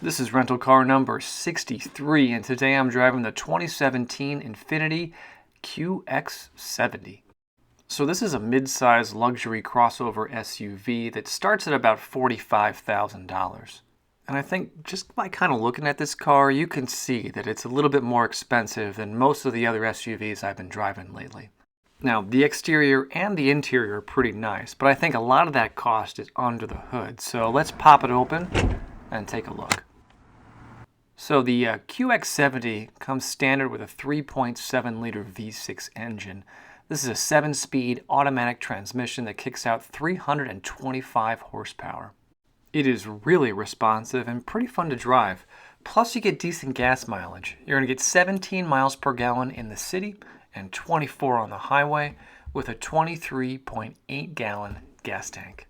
This is rental car number 63, and today I'm driving the 2017 Infiniti QX70. So this is a mid-size luxury crossover SUV that starts at about $45,000. And I think just by kind of looking at this car, you can see that it's a little bit more expensive than most of the other SUVs I've been driving lately. Now, the exterior and the interior are pretty nice, but I think a lot of that cost is under the hood. So let's pop it open and take a look. So the QX70 comes standard with a 3.7-liter V6 engine. This is a 7-speed automatic transmission that kicks out 325 horsepower. It is really responsive and pretty fun to drive. Plus you get decent gas mileage. You're going to get 17 miles per gallon in the city and 24 on the highway with a 23.8-gallon gas tank.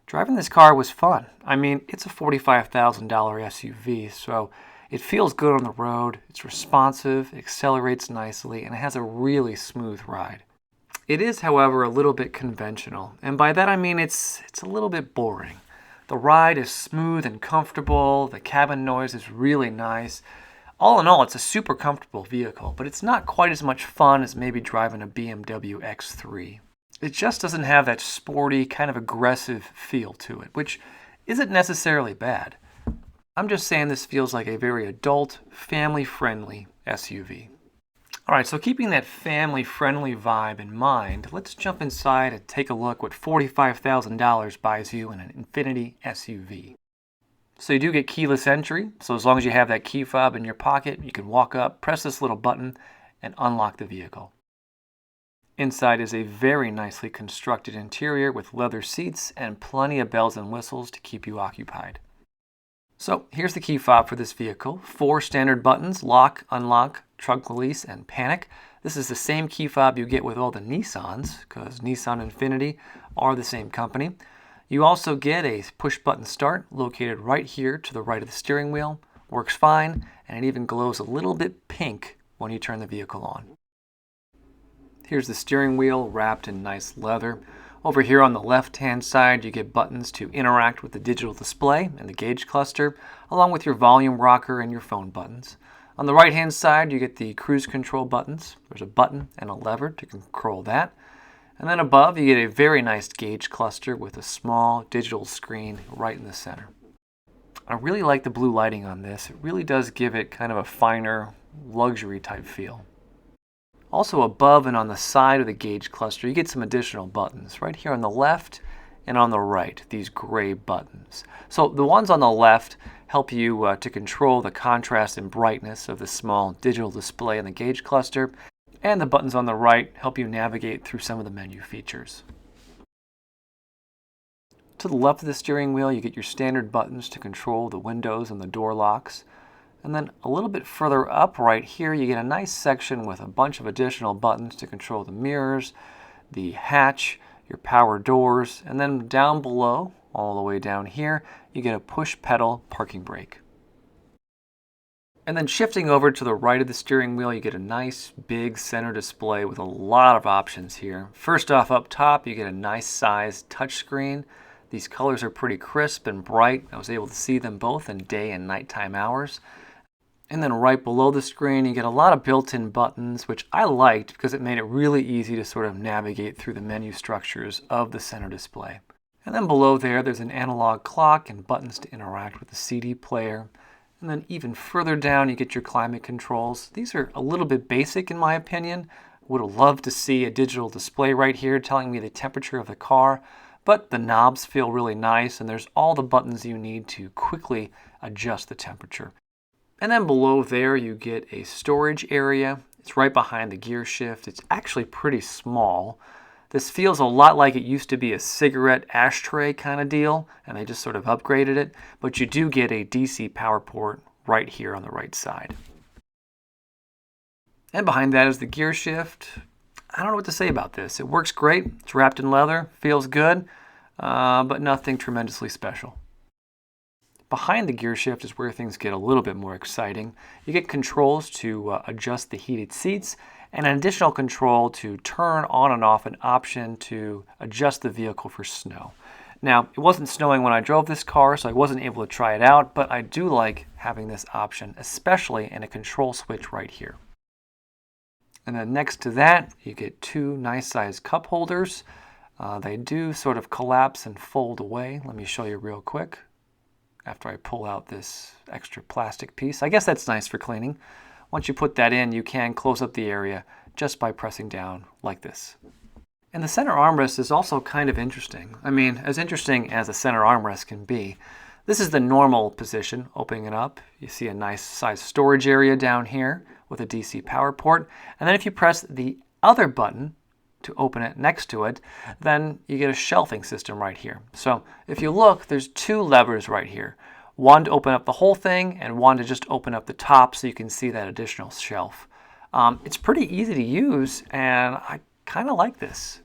Driving this car was fun. I mean, it's a $45,000 SUV, so it feels good on the road, it's responsive, accelerates nicely, and it has a really smooth ride. It is, however, a little bit conventional, and by that I mean it's a little bit boring. The ride is smooth and comfortable, the cabin noise is really nice. All in all, it's a super comfortable vehicle, but it's not quite as much fun as maybe driving a BMW X3. It just doesn't have that sporty, kind of aggressive feel to it, which isn't necessarily bad. I'm just saying this feels like a very adult, family-friendly SUV. Alright, so keeping that family-friendly vibe in mind, let's jump inside and take a look what $45,000 buys you in an Infiniti SUV. So you do get keyless entry, so as long as you have that key fob in your pocket, you can walk up, press this little button, and unlock the vehicle. Inside is a very nicely constructed interior with leather seats and plenty of bells and whistles to keep you occupied. So here's the key fob for this vehicle. 4 standard buttons: lock, unlock, trunk release, and panic. This is the same key fob you get with all the Nissans, because Nissan and Infiniti are the same company. You also get a push button start located right here to the right of the steering wheel. Works fine, and it even glows a little bit pink when you turn the vehicle on. Here's the steering wheel wrapped in nice leather. Over here on the left-hand side, you get buttons to interact with the digital display and the gauge cluster, along with your volume rocker and your phone buttons. On the right-hand side, you get the cruise control buttons. There's a button and a lever to control that. And then above, you get a very nice gauge cluster with a small digital screen right in the center. I really like the blue lighting on this. It really does give it kind of a finer, luxury type feel. Also above and on the side of the gauge cluster, you get some additional buttons. Right here on the left and on the right, these gray buttons. So the ones on the left help you to control the contrast and brightness of the small digital display in the gauge cluster, and the buttons on the right help you navigate through some of the menu features. To the left of the steering wheel, you get your standard buttons to control the windows and the door locks. And then a little bit further up right here, you get a nice section with a bunch of additional buttons to control the mirrors, the hatch, your power doors, and then down below, all the way down here, you get a push pedal parking brake. And then shifting over to the right of the steering wheel, you get a nice big center display with a lot of options here. First off, up top, you get a nice sized touchscreen. These colors are pretty crisp and bright. I was able to see them both in day and nighttime hours. And then right below the screen, you get a lot of built-in buttons, which I liked because it made it really easy to sort of navigate through the menu structures of the center display. And then below there, there's an analog clock and buttons to interact with the CD player. And then even further down, you get your climate controls. These are a little bit basic in my opinion. Would have loved to see a digital display right here telling me the temperature of the car, but the knobs feel really nice and there's all the buttons you need to quickly adjust the temperature. And then below there you get a storage area. It's right behind the gear shift. It's actually pretty small. This feels a lot like it used to be a cigarette ashtray kind of deal, and they just sort of upgraded it. But you do get a DC power port right here on the right side. And behind that is the gear shift. I don't know what to say about this. It works great. It's wrapped in leather, feels good, but nothing tremendously special. Behind the gear shift is where things get a little bit more exciting. You get controls to adjust the heated seats and an additional control to turn on and off an option to adjust the vehicle for snow. Now, it wasn't snowing when I drove this car, so I wasn't able to try it out, but I do like having this option, especially in a control switch right here. And then next to that, you get two nice sized cup holders. They do sort of collapse and fold away. Let me show you real quick after I pull out this extra plastic piece. I guess that's nice for cleaning. Once you put that in, you can close up the area just by pressing down like this. And the center armrest is also kind of interesting. I mean, as interesting as a center armrest can be. This is the normal position, opening it up. You see a nice size storage area down here with a DC power port. And then if you press the other button to open it next to it, then you get a shelving system right here. So if you look, there's two levers right here. One to open up the whole thing and one to just open up the top so you can see that additional shelf. It's pretty easy to use and I kind of like this.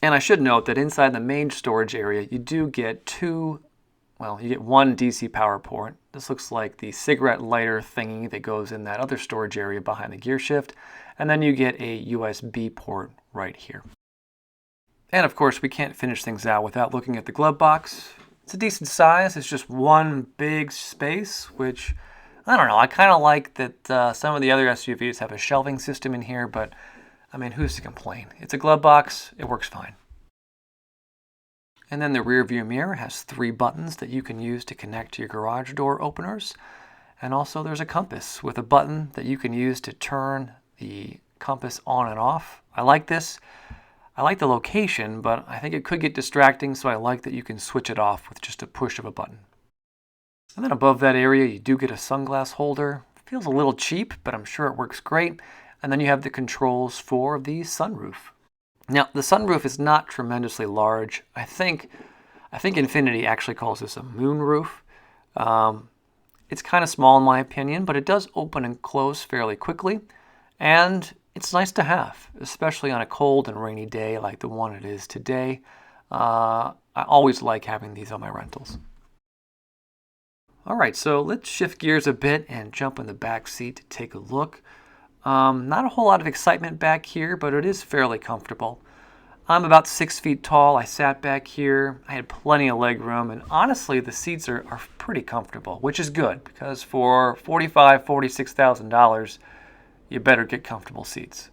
And I should note that inside the main storage area, you do get you get one DC power port. This looks like the cigarette lighter thingy that goes in that other storage area behind the Gearshift. And then you get a USB port right here. And of course, we can't finish things out without looking at the glove box. It's a decent size. It's just one big space, which, I don't know, I kind of like that some of the other SUVs have a shelving system in here, but I mean, who's to complain? It's a glove box, it works fine. And then the rear view mirror has 3 buttons that you can use to connect to your garage door openers. And also there's a compass with a button that you can use to turn the compass on and off. I like this. I like the location, but I think it could get distracting, so I like that you can switch it off with just a push of a button. And then above that area, you do get a sunglass holder. It feels a little cheap, but I'm sure it works great. And then you have the controls for the sunroof. Now, the sunroof is not tremendously large. I think Infiniti actually calls this a moonroof. It's kind of small in my opinion, but it does open and close fairly quickly. And it's nice to have, especially on a cold and rainy day like the one it is today. I always like having these on my rentals. All right, so let's shift gears a bit and jump in the back seat to take a look. Not a whole lot of excitement back here, but it is fairly comfortable. I'm about 6 feet tall. I sat back here. I had plenty of leg room, and honestly, the seats are pretty comfortable, which is good because for $45,000, $46,000, you better get comfortable seats.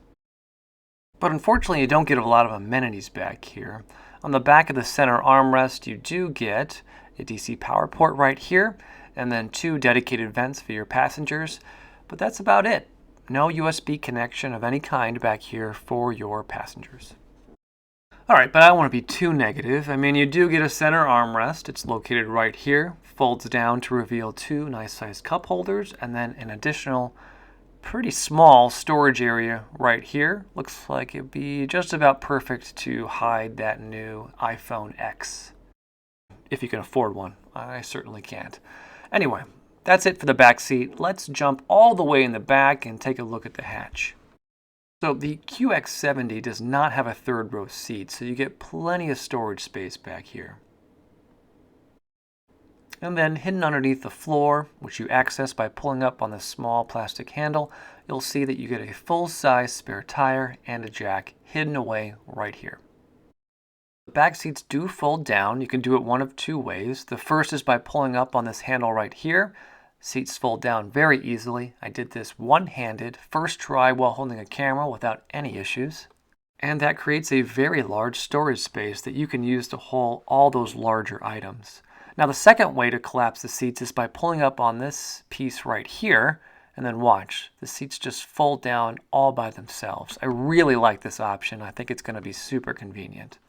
But unfortunately, you don't get a lot of amenities back here. On the back of the center armrest, you do get a DC power port right here, and then 2 dedicated vents for your passengers, but that's about it. No USB connection of any kind back here for your passengers. All right, but I don't want to be too negative. I mean, you do get a center armrest. It's located right here, folds down to reveal 2 nice sized cup holders, and then an additional pretty small storage area right here. Looks like it'd be just about perfect to hide that new iPhone X. If you can afford one. I certainly can't. Anyway, that's it for the back seat. Let's jump all the way in the back and take a look at the hatch. So the QX70 does not have a 3rd row seat, so you get plenty of storage space back here. And then hidden underneath the floor, which you access by pulling up on the small plastic handle, you'll see that you get a full-size spare tire and a jack hidden away right here. The back seats do fold down. You can do it one of 2 ways. The first is by pulling up on this handle right here. Seats fold down very easily. I did this one-handed, first try while holding a camera without any issues. And that creates a very large storage space that you can use to hold all those larger items. Now the second way to collapse the seats is by pulling up on this piece right here, and then watch. The seats just fold down all by themselves. I really like this option. I think it's going to be super convenient.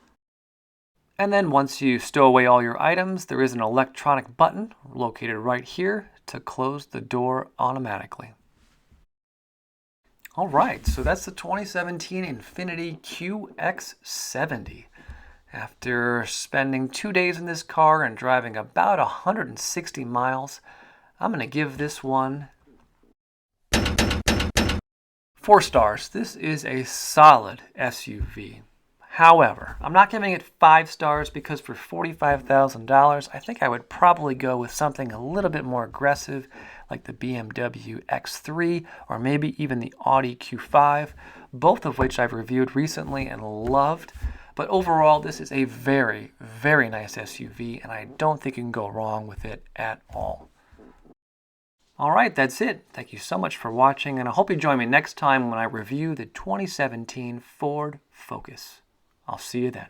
And then once you stow away all your items, there is an electronic button located right here to close the door automatically. All right, so that's the 2017 Infiniti QX70. After spending 2 days in this car and driving about 160 miles, I'm going to give this one 4 stars. This is a solid SUV. However, I'm not giving it 5 stars because for $45,000, I think I would probably go with something a little bit more aggressive like the BMW X3 or maybe even the Audi Q5, both of which I've reviewed recently and loved. But overall, this is a very, very nice SUV, and I don't think you can go wrong with it at all. All right, that's it. Thank you so much for watching, and I hope you join me next time when I review the 2017 Ford Focus. I'll see you then.